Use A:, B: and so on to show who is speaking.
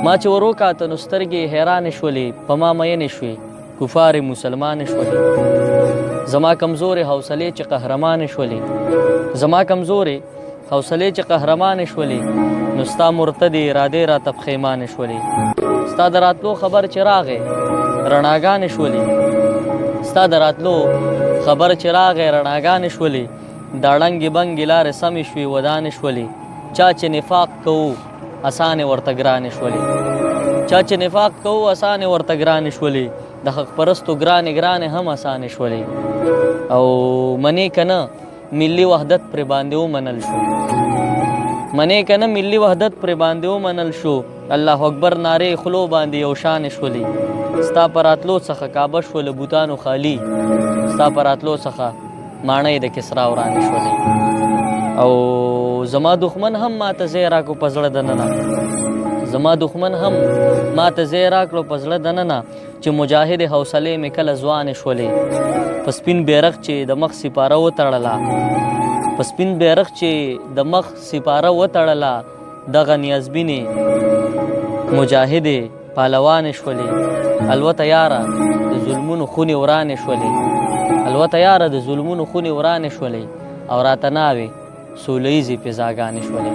A: ما چې وروکاته نو سترګې حیرانې شولې په ما مینې شوې کفار مسلمانې شولې زما کمزورې حوصلې چې قهرمانې شولې نو ستا مرتدې ارادې راته پښیمانې شولې ستا د راتلو خبر چې راغی رڼاګانې شولې دا ړنګې بنګې لارې سمې شوې ودانې شولې چا چې نفاق کوو اسانې ورته ګرانې شولې د حق پرستو ګرانې هم اسانې شولې او منې که نه ملي وحدت پرې باندې ومنل شو الله اکبر نارې خلو باندې یو شانې شولې ستا په راتلو څخه کعبه شوله بوتانو خالي ستا په راتلو څخه ماڼۍ د کسرا ورانې شولې او زما دښمن هم ماته ځای راکړو په زړه دننه چې مجاهد حوصلې مې کله ځوانې شولې په سپین بیرغ چې د مخ سپاره وتړله دغه نیازبینې مجاهدې پهلوانې شولې الوته یاره د ظلمونو خونې ورانې شولې او راته ناوې سوله ییزې فضاګانې شولې